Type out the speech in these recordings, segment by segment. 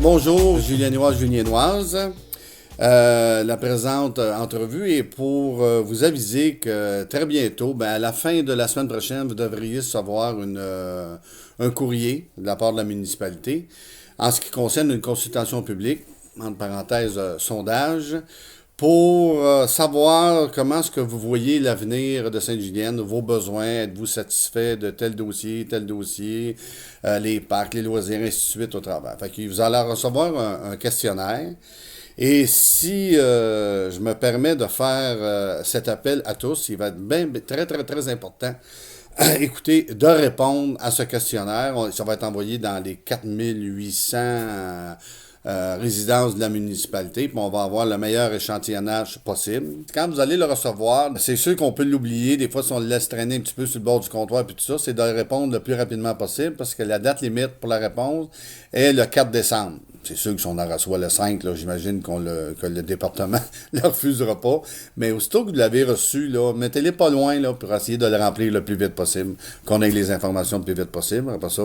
Bonjour, Juliennois, Juliennoise. La présente entrevue est pour vous aviser que très bientôt, à la fin de la semaine prochaine, vous devriez recevoir un courrier de la part de la municipalité en ce qui concerne une consultation publique, entre parenthèses, sondage, pour savoir comment est-ce que vous voyez l'avenir de Sainte-Julienne, vos besoins, êtes-vous satisfait de tel dossier, les parcs, les loisirs, ainsi de suite au travail. Fait que vous allez recevoir un questionnaire. Et si je me permets de faire cet appel à tous, il va être très, très, très important, écoutez, de répondre à ce questionnaire. Ça va être envoyé dans les 4800 résidences de la municipalité, puis on va avoir le meilleur échantillonnage possible. Quand vous allez le recevoir, c'est sûr qu'on peut l'oublier. Des fois, si on le laisse traîner un petit peu sur le bord du comptoir puis tout ça, c'est de répondre le plus rapidement possible parce que la date limite pour la réponse est le 4 décembre. C'est sûr que si on en reçoit le 5, là, j'imagine que le département ne le refusera pas. Mais aussitôt que vous l'avez reçu, là, mettez-les pas loin là, pour essayer de le remplir le plus vite possible, qu'on ait les informations le plus vite possible. Après ça,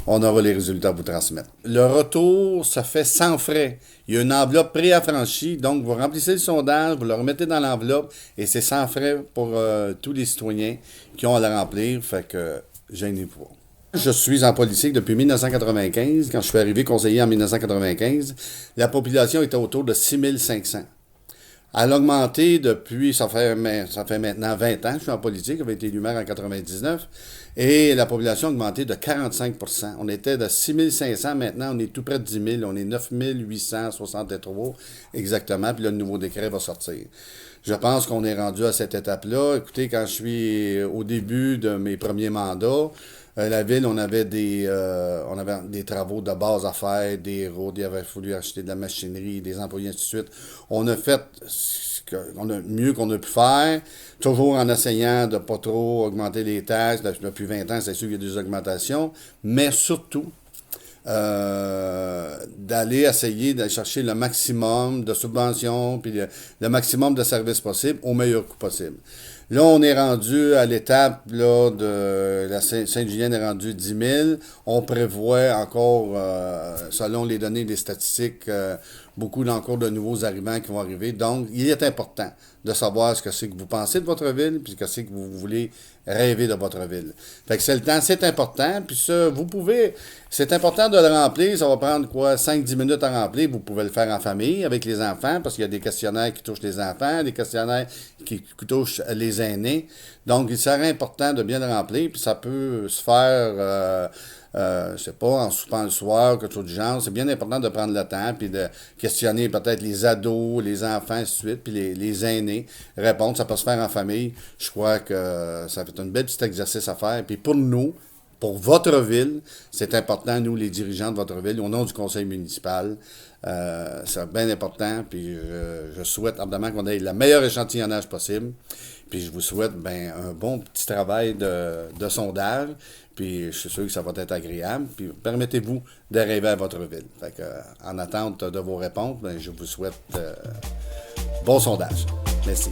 on aura les résultats à vous transmettre. Le retour se fait sans frais. Il y a une enveloppe préaffranchie, donc vous remplissez le sondage, vous le remettez dans l'enveloppe et c'est sans frais pour tous les citoyens qui ont à le remplir. Fait que gênez-vous pas. Je suis en politique depuis 1995. Quand je suis arrivé conseiller en 1995, la population était autour de 6500. Elle a augmenté depuis, ça fait maintenant 20 ans que je suis en politique, j'avais été élu maire en 99, et la population a augmenté de 45%. On était de 6500, maintenant on est tout près de 10 000, on est 9863 exactement, puis là, le nouveau décret va sortir. Je pense qu'on est rendu à cette étape-là. Écoutez, quand je suis au début de mes premiers mandats, la ville, on avait des travaux de base à faire, des routes, il avait fallu acheter de la machinerie, des employés, ainsi de suite. On a fait mieux qu'on a pu faire, toujours en essayant de ne pas trop augmenter les taxes. Depuis 20 ans, c'est sûr qu'il y a des augmentations, mais surtout, d'aller essayer d'aller chercher le maximum de subventions puis le maximum de services possibles au meilleur coût possible. Là, on est rendu à l'étape là, de la Sainte-Julienne est rendue 10 000. On prévoit encore, selon les données des statistiques, beaucoup encore de nouveaux arrivants qui vont arriver. Donc, il est important de savoir ce que c'est que vous pensez de votre ville, puis ce que c'est que vous voulez rêver de votre ville. Fait que c'est le temps, c'est important, puis ça, c'est important de le remplir, ça va prendre 5-10 minutes à remplir, vous pouvez le faire en famille, avec les enfants, parce qu'il y a des questionnaires qui touchent les enfants, des questionnaires qui touchent les aînés, donc il serait important de bien le remplir, puis ça peut se faire... je sais pas, en soupant le soir, quelque chose du genre. C'est bien important de prendre le temps, puis de questionner peut-être les ados, les enfants, ainsi de suite, puis les aînés, répondre. Ça peut se faire en famille. Je crois que ça fait un bel petit exercice à faire. Puis pour nous, pour votre ville, c'est important, nous, les dirigeants de votre ville, au nom du conseil municipal, c'est bien important, puis je souhaite évidemment qu'on ait le meilleur échantillonnage possible. Puis je vous souhaite un bon petit travail de sondage. Puis je suis sûr que ça va être agréable. Puis permettez-vous de rêver à votre ville. Fait que, en attente de vos réponses, je vous souhaite bon sondage. Merci.